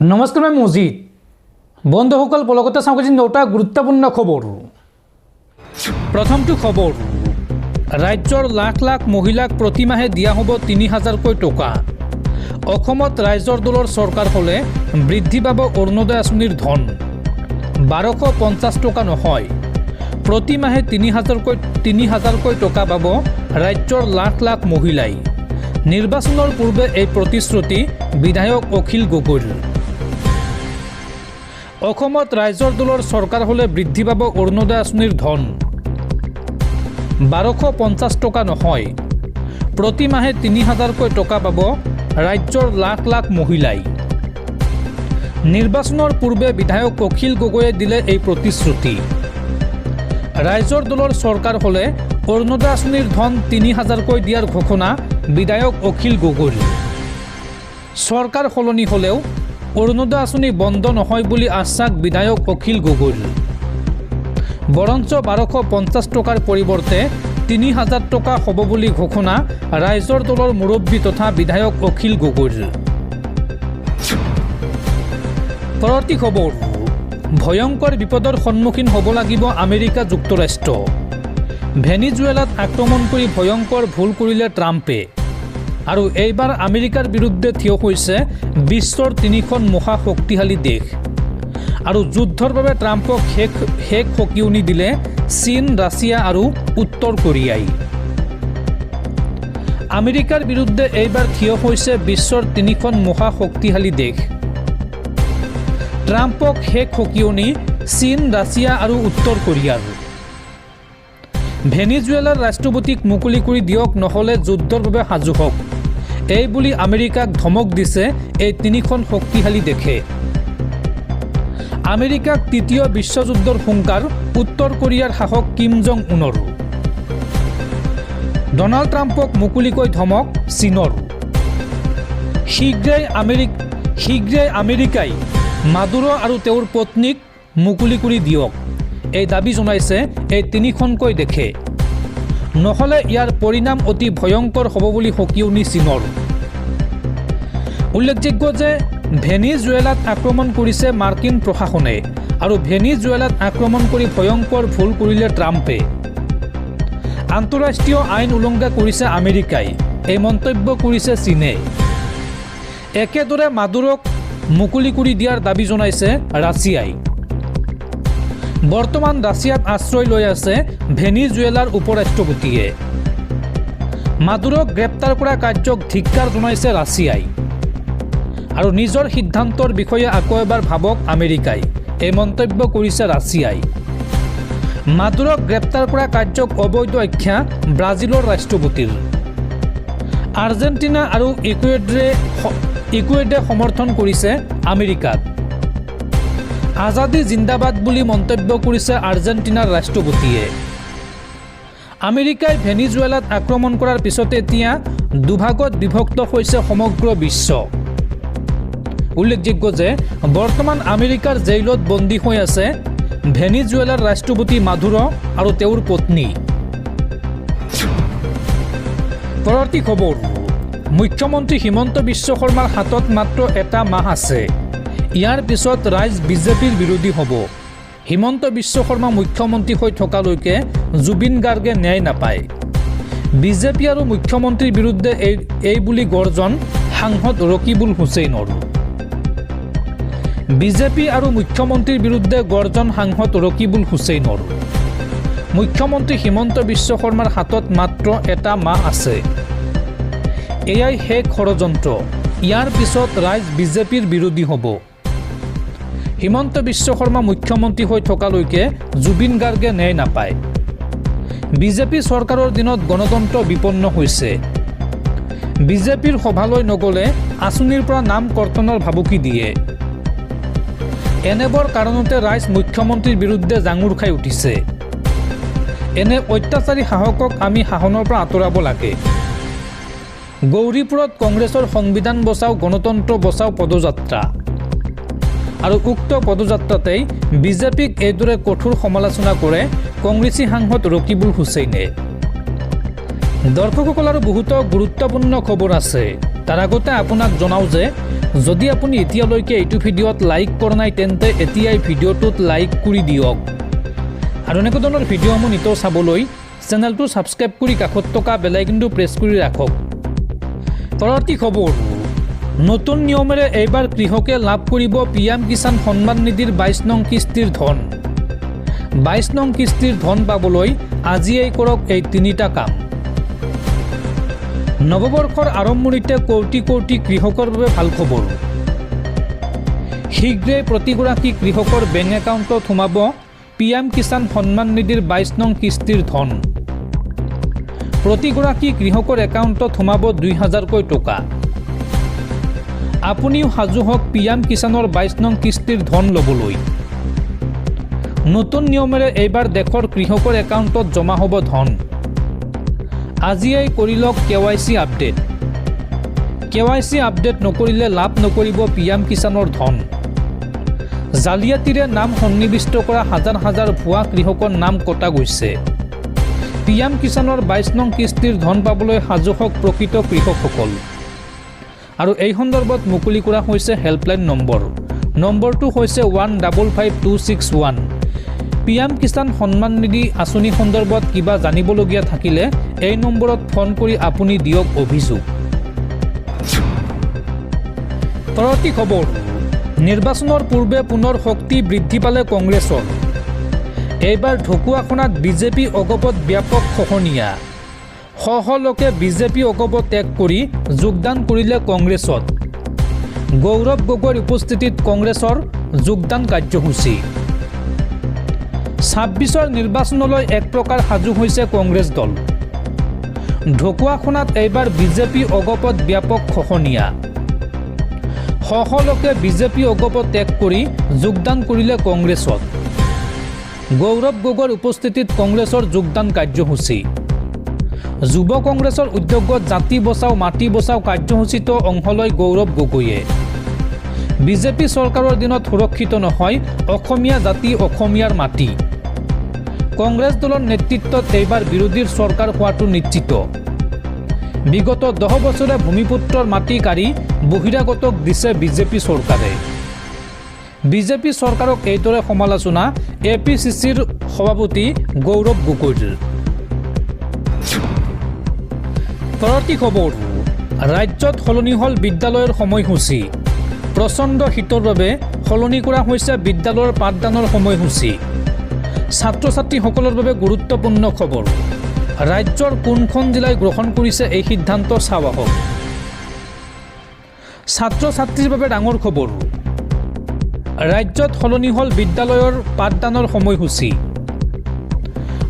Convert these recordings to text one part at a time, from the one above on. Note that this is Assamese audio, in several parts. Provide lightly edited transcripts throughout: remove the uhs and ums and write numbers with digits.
নমস্কাৰ, মই মজিদ। বন্ধুসকল, পলকতে চাওঁ আজি 9টা গুৰুত্বপূৰ্ণ খবৰ। প্ৰথমটো খবৰ, ৰাজ্যৰ লাখ লাখ মহিলাক প্ৰতিমাহে দিয়া হ'ব ৩,০০০কৈ টকা। অসমত ৰাইজৰ দলৰ চৰকাৰ হ'লে বৃদ্ধি পাব অৰুণোদয় আঁচনিৰ ধন। ১২৫০ টকা নহয়, প্ৰতিমাহে ৩,০০০কৈ টকা পাব ৰাজ্যৰ লাখ লাখ মহিলাই। নিৰ্বাচনৰ পূৰ্বে এই প্ৰতিশ্ৰুতি বিধায়ক অখিল গগৈৰ। অসমত ৰাইজৰ দলৰ চৰকাৰ হ'লে বৃদ্ধি পাব অৰুণোদয় আঁচনিৰ ধন। ১২৫০ টকা নহয়, প্ৰতিমাহে ৩,০০০কৈ টকা পাব ৰাজ্যৰ লাখ লাখ মহিলাই। নিৰ্বাচনৰ পূৰ্বে বিধায়ক অখিল গগৈয়ে দিলে এই প্ৰতিশ্ৰুতি। ৰাইজৰ দলৰ চৰকাৰ হ'লে অৰুণোদয় আঁচনিৰ ধন ৩,০০০কৈ দিয়াৰ ঘোষণা বিধায়ক অখিল গগৈৰ। চৰকাৰ সলনি হ'লেও অৰুণোদয় আঁচনি বন্ধ নহয় বুলি আশ্বাস বিধায়ক অখিল গগৈৰ। বৰঞ্চ ১২৫০ টকাৰ পৰিৱৰ্তে ৩,০০০ টকা হ'ব বুলি ঘোষণা ৰাইজৰ দলৰ মুৰব্বী তথা বিধায়ক অখিল গগৈৰ। পৰৱৰ্তী খবৰ, ভয়ংকৰ বিপদৰ সন্মুখীন হ'ব লাগিব আমেৰিকা যুক্তৰাষ্ট্ৰ। ভেনিজুৱেলাত আক্ৰমণ কৰি ভয়ংকৰ ভুল কৰিলে ট্ৰাম্পে। আৰু এইবাৰ আমেৰিকাৰ বিৰুদ্ধে থিয় হৈছে বিশ্বৰ ৩খন মহা শক্তিশালী দেশ। আৰু যুদ্ধৰ বাবে ট্ৰাম্পক শেষ সকিয়নি দিলে চীন, ৰাছিয়া আৰু উত্তৰ কোৰিয়াই। আমেৰিকাৰ বিৰুদ্ধে এইবাৰ থিয় হৈছে বিশ্বৰ ৩খন মহা শক্তিশালী দেশ। ট্ৰাম্পক শেষ সকিয়নি চীন, ৰাছিয়া আৰু উত্তৰ কোৰিয়াৰ। ভেনিজুৱেলাৰ ৰাষ্ট্ৰপতিক মুকলি কৰি দিয়ক, নহ'লে যুদ্ধৰ বাবে সাজু হওক, এই বুলি আমেৰিকাক ধমক দিছে এই ৩খন শক্তিশালী দেশে। আমেৰিকাক তৃতীয় বিশ্বযুদ্ধৰ হুংকাৰ উত্তৰ কোৰিয়াৰ শাসক কিম জং উনৰ। ডনাল্ড ট্ৰাম্পক মুকলিকৈ ধমক চীনৰ। শীঘ্ৰেই আমেৰিকাই মাদুৰো আৰু তেওঁৰ পত্নীক মুকলি কৰি দিয়ক, এই দাবী জনাইছে এই ৩খনকৈ দেশে। নহ'লে ইয়াৰ পৰিণাম অতি ভয়ংকৰ হ'ব বুলি সকিয়নি চীনৰ। উল্লেখযোগ্য যে ভেনিজুৱেলাত আক্ৰমণ কৰিছে মাৰ্কিন প্ৰশাসনে আৰু ভেনিজুৱেলাত আক্ৰমণ কৰি ভয়ংকৰ ভুল কৰিলে ট্ৰাম্পে। আন্তঃৰাষ্ট্ৰীয় আইন উলংঘা কৰিছে আমেৰিকাই, এই মন্তব্য কৰিছে চীনে। একেদৰে মাদুৰক মুকলি কৰি দিয়াৰ দাবী জনাইছে ৰাছিয়াই। বৰ্তমান ৰাছিয়াত আশ্ৰয় লৈ আছে ভেনিজুৱেলাৰ উপৰাষ্ট্ৰপতিয়ে। মাদুৰক গ্ৰেপ্তাৰ কৰা কাৰ্যক ধিক্কাৰ জনাইছে ৰাছিয়াই। আৰু নিজৰ সিদ্ধান্তৰ বিষয়ে আকৌ এবাৰ ভাবক আমেৰিকাই, এই মন্তব্য কৰিছে ৰাছিয়াই। মাদুৰক গ্ৰেপ্তাৰ কৰা কাৰ্যক অবৈধ আখ্যা ব্ৰাজিলৰ ৰাষ্ট্ৰপতিৰ। আৰ্জেণ্টিনা আৰু ইকুৱেডৰে সমৰ্থন কৰিছে আমেৰিকাক। আজাদী জিন্দাবাদ বুলি মন্তব্য কৰিছে আৰ্জেণ্টিনাৰ ৰাষ্ট্ৰপতিয়ে। আমেৰিকাই ভেনিজুৱেলাত আক্ৰমণ কৰাৰ পিছতে এতিয়া দুভাগত বিভক্ত হৈছে সমগ্ৰ বিশ্ব। উল্লেখযোগ্য যে বৰ্তমান আমেৰিকাৰ জেইলত বন্দী হৈ আছে ভেনিজুৱেলাৰ ৰাষ্ট্ৰপতি মাদুৰো আৰু তেওঁৰ পত্নী। পৰৱৰ্তী খবৰ, মুখ্যমন্ত্ৰী হিমন্ত বিশ্ব শৰ্মাৰ হাতত মাত্ৰ এটা মাহ আছে। ইয়াৰ পিছত ৰাইজ বিজেপিৰ বিৰোধী হ'ব। হিমন্ত বিশ্ব শৰ্মা মুখ্যমন্ত্ৰী হৈ থকালৈকে জুবিন গাৰ্গে ন্যায় নাপায়। বিজেপি আৰু মুখ্যমন্ত্ৰীৰ বিৰুদ্ধে এই বুলি গৰ্জন সাংসদ ৰকিবুল হুছেইনৰ। বিজেপি আৰু মুখ্যমন্ত্ৰীৰ বিৰুদ্ধে গৰ্জন সাংসদ ৰকিবুল হুছেইনৰ। মুখ্যমন্ত্ৰী হিমন্ত বিশ্ব শৰ্মাৰ হাতত মাত্ৰ এটা মাহ আছে। এয়াই শেষ ষড়যন্ত্ৰ। ইয়াৰ পিছত ৰাইজ বিজেপিৰ বিৰোধী হ'ব। হিমন্ত বিশ্ব শৰ্মা মুখ্যমন্ত্ৰী হৈ থকালৈকে জুবিন গাৰ্গে ন্যায় নাপায়। বিজেপি চৰকাৰৰ দিনত গণতন্ত্ৰ বিপন্ন হৈছে। বিজেপিৰ সভালৈ নগ'লে আঁচনিৰ পৰা নাম কৰ্তনৰ ভাবুকি দিয়ে। এনেবোৰ কাৰণতে ৰাইজ মুখ্যমন্ত্ৰীৰ বিৰুদ্ধে জাঙুৰ খাই উঠিছে। এনে অত্যাচাৰী শাসকক আমি শাসনৰ পৰা আঁতৰাব লাগে। গৌৰীপুৰত কংগ্ৰেছৰ সংবিধান বচাও গণতন্ত্ৰ বচাও পদযাত্ৰা। আৰু উক্ত পদযাত্ৰাতেই বিজেপিক এইদৰে কঠোৰ সমালোচনা কৰে কংগ্ৰেছী সাংসদ ৰকিবুল হুছেইনে। দৰ্শকসকল, আৰু বহুতো গুৰুত্বপূৰ্ণ খবৰ আছে। তাৰ আগতে আপোনাক জনাওঁ যে যদি আপুনি এতিয়ালৈকে এইটো ভিডিঅ'ত লাইক কৰা নাই তেন্তে এতিয়াই ভিডিঅ'টোত লাইক কৰি দিয়ক আৰু এনেকুৱা ধৰণৰ ভিডিঅ'সমূহ নিতৌ চাবলৈ চেনেলটো ছাবস্ক্ৰাইব কৰি কাষত থকা বেল আইকনটো প্ৰেছ কৰি ৰাখক। পৰৱৰ্তী খবৰ, নতুন নিয়মেৰে এইবাৰ কৃষকে লাভ কৰিব পিএম কিষাণ সন্মান নিধিৰ 22 নং কিস্তিৰ ধন। 22 নং কিস্তিৰ ধন পাবলৈ আজিয়েই কৰক এই তিনিটা কাম। নৱবৰ্ষৰ আৰম্ভণিতে কোটি কোটি কৃষকৰ বাবে ভাল খবৰ। শীঘ্ৰেই প্ৰতিগৰাকী কৃষকৰ বেংক একাউণ্টত সোমাব পিএম কিষাণ সন্মান নিধিৰ 22 নং কিস্তিৰ ধন। প্ৰতিগৰাকী কৃষকৰ একাউণ্টত সোমাব 2000কৈ টকা। আপুনিও সাজু হওক পিএম কিষাণৰ 22 নং কিস্তিৰ ধন ল'বলৈ। নতুন নিয়মেৰে এইবাৰ দেশৰ কৃষকৰ একাউণ্টত জমা হ'ব ধন। আজিয়েই কৰি লওক KYC আপডেট। KYC আপডেট নকৰিলে লাভ নকৰিব পিএম কিষাণৰ ধন। জালিয়াতিৰে নাম সন্নিৱিষ্ট কৰা হাজাৰ হাজাৰ ভুৱা কৃষকৰ নাম কটা গৈছে। পিএম কিষাণৰ 22 নং কিস্তিৰ ধন পাবলৈ সাজু হওক প্ৰকৃত কৃষকসকল। আৰু এই সন্দৰ্ভত মুকলি কৰা হৈছে হেল্পলাইন নম্বৰ। নম্বৰটো হৈছে 155261। পিএম কিষাণ সন্মান নিধি আঁচনি সন্দৰ্ভত কিবা জানিবলগীয়া থাকিলে এই নম্বৰত ফোন কৰি আপুনি দিয়ক অভিযোগ। পৰৱৰ্তী খবৰ, নিৰ্বাচনৰ পূৰ্বে পুনৰ শক্তি বৃদ্ধি পালে কংগ্ৰেছৰ। এইবাৰ ঢকুৱাখনাত বিজেপি অগপত ব্যাপক খহনীয়া। শ লোকে বিজেপি অগপ ত্যাগ কৰি যোগদান কৰিলে কংগ্ৰেছত। গৌৰৱ গগৈৰ উপস্থিতিত কংগ্ৰেছৰ যোগদান কাৰ্যসূচী। 26ৰ নিৰ্বাচনলৈ এক প্ৰকাৰ সাজু হৈছে কংগ্ৰেছ দল। ঢকুৱাখনাত এইবাৰ বিজেপি অগপত ব্যাপক খহনীয়া। শ লোকে বিজেপি অগপ ত্যাগ কৰি যোগদান কৰিলে কংগ্ৰেছত। গৌৰৱ গগৈৰ উপস্থিতিত কংগ্ৰেছৰ যোগদান কাৰ্যসূচী। যুৱ কংগ্ৰেছৰ উদ্যোগত জাতি বচাও মাটি বচাও কাৰ্যসূচীত অংশ লয় গৌৰৱ গগৈয়ে। বিজেপি চৰকাৰৰ দিনত সুৰক্ষিত নহয় অসমীয়া জাতি অসমীয়াৰ মাটি। কংগ্ৰেছ দলৰ নেতৃত্বত এইবাৰ বিৰোধীৰ চৰকাৰ হোৱাটো নিশ্চিত। বিগত 10 বছৰে ভূমিপুত্ৰৰ মাটি কাঢ়ি বহিৰাগতক দিছে বিজেপি চৰকাৰে। বিজেপি চৰকাৰক এইদৰে সমালোচনা APCCৰ সভাপতি গৌৰৱ গগৈৰ। পৰৱৰ্তী খবৰ, ৰাজ্যত সলনি হ'ল বিদ্যালয়ৰ সময়সূচী। প্ৰচণ্ড শীতৰ বাবে সলনি কৰা হৈছে বিদ্যালয়ৰ পাঠদানৰ সময়সূচী। ছাত্ৰ ছাত্ৰীসকলৰ বাবে গুৰুত্বপূৰ্ণ খবৰ। ৰাজ্যৰ কোনখন জিলাই গ্ৰহণ কৰিছে এই সিদ্ধান্ত চাওক আহক। ছাত্ৰ ছাত্ৰীৰ বাবে ডাঙৰ খবৰ। ৰাজ্যত সলনি হ'ল বিদ্যালয়ৰ পাঠদানৰ সময়সূচী।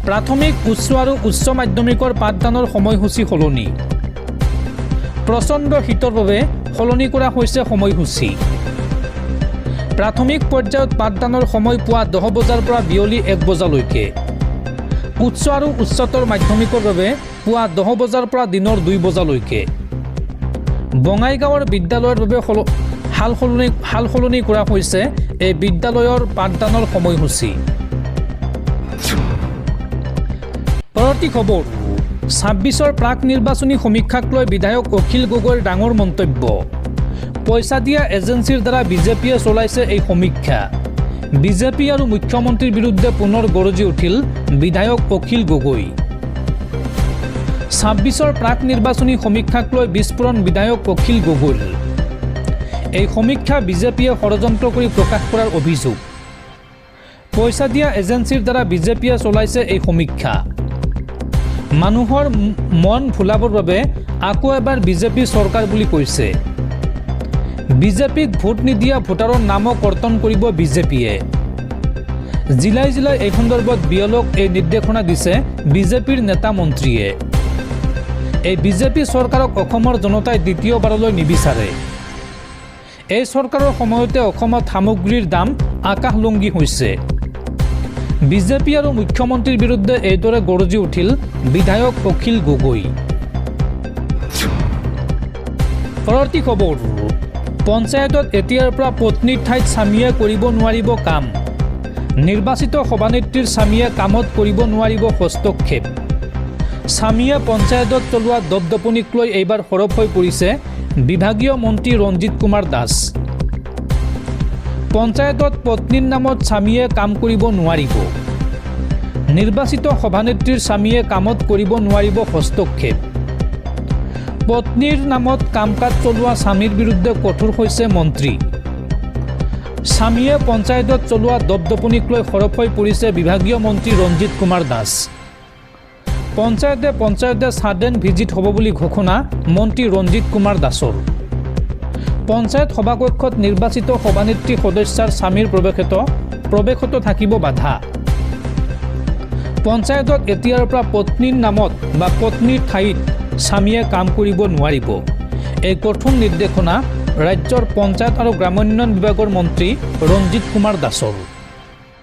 প্ৰাথমিক উচ্চ আৰু উচ্চ মাধ্যমিকৰ পাঠদানৰ সময়সূচী সলনি। প্ৰচণ্ড শীতৰ বাবে সলনি কৰা হৈছে সময়সূচী। প্ৰাথমিক পৰ্যায়ত পাঠদানৰ সময় পুৱা 10 বজাৰ পৰা বিয়লি 1 বজালৈকে। উচ্চ আৰু উচ্চতৰ মাধ্যমিকৰ বাবে পুৱা 10 বজাৰ পৰা দিনৰ 2 বজালৈকে। বঙাইগাঁৱৰ বিদ্যালয়ৰ বাবে সাল সলনি কৰা হৈছে এই বিদ্যালয়ৰ পাঠদানৰ সময়সূচী। পৰৱৰ্তী খবৰ, 26ৰ প্ৰাক নিৰ্বাচনী সমীক্ষাক লৈ বিধায়ক অখিল গগৈৰ ডাঙৰ মন্তব্য। পইচা দিয়া এজেন্সিৰ দ্বাৰা বিজেপিয়ে চলাইছে এই সমীক্ষা। বিজেপি আৰু মুখ্যমন্ত্ৰীৰ বিৰুদ্ধে পুনৰ গৰজি উঠিল বিধায়ক অখিল গগৈ। 26ৰ প্ৰাক নিৰ্বাচনী সমীক্ষাক লৈ বিস্ফোৰণ বিধায়ক অখিল গগৈৰ। এই সমীক্ষা বিজেপিয়ে ষড়যন্ত্ৰ কৰি প্ৰকাশ কৰাৰ অভিযোগ। পইচা দিয়া এজেন্সিৰ দ্বাৰা বিজেপিয়ে চলাইছে এই সমীক্ষা। মানুহৰ মন ভুলাবৰ বাবে আকৌ এবাৰ বিজেপি চৰকাৰ বুলি কৈছে। বিজেপিক ভোট নিদিয়া ভোটাৰৰ নামো কৰ্তন কৰিব বিজেপিয়ে। জিলাই জিলাই এই সন্দৰ্ভত বিয়লক এই নিৰ্দেশনা দিছে বিজেপিৰ নেতা মন্ত্ৰীয়ে। এই বিজেপি চৰকাৰক অসমৰ জনতাই দ্বিতীয়বাৰলৈ নিবিচাৰে। এই চৰকাৰৰ সময়তে অসমত সামগ্ৰীৰ দাম আকাশলংঘী হৈছে। বিজেপি আৰু মুখ্যমন্ত্ৰীৰ বিৰুদ্ধে এইদৰে গৰজি উঠিল বিধায়ক অখিল গগৈ। পৰৱৰ্তী খবৰ, পঞ্চায়তত এতিয়াৰ পৰা পত্নীৰ ঠাইত স্বামীয়ে কৰিব নোৱাৰিব কাম। নিৰ্বাচিত সভানেত্ৰীৰ স্বামীয়ে কামত কৰিব নোৱাৰিব হস্তক্ষেপ। স্বামীয়ে পঞ্চায়তত চলোৱা দপদপনিক লৈ এইবাৰ সৰব হৈ পৰিছে বিভাগীয় মন্ত্ৰী ৰঞ্জিত কুমাৰ দাস। পঞ্চায়তত পত্নীৰ নামত স্বামীয়ে কাম কৰিব নোৱাৰিব। নিৰ্বাচিত সভানেত্ৰীৰ স্বামীয়ে কামত কৰিব নোৱাৰিব হস্তক্ষেপ। পত্নীৰ নামত কাম কাজ চলোৱা স্বামীৰ বিৰুদ্ধে কঠোৰ হৈছে মন্ত্ৰী। স্বামীয়ে পঞ্চায়তত চলোৱা দপদপনিক লৈ সৰব হৈ পৰিছে বিভাগীয় মন্ত্ৰী ৰঞ্জিত কুমাৰ দাস। পঞ্চায়তে ছাডেন ভিজিট হ'ব বুলি ঘোষণা মন্ত্ৰী ৰঞ্জিত কুমাৰ দাসৰ। পঞ্চায়ত সভাকক্ষত নিৰ্বাচিত সভানেত্ৰী সদস্যাৰ স্বামীৰ প্ৰৱেশত থাকিব বাধা। পঞ্চায়তত এতিয়াৰ পৰা পত্নীৰ নামত বা পত্নীৰ ঠাইত স্বামীয়ে কাম কৰিব নোৱাৰিব। এই কঠোৰ নিৰ্দেশনা ৰাজ্যৰ পঞ্চায়ত আৰু গ্ৰামোন্নয়ন বিভাগৰ মন্ত্ৰী ৰঞ্জিত কুমাৰ দাসৰ।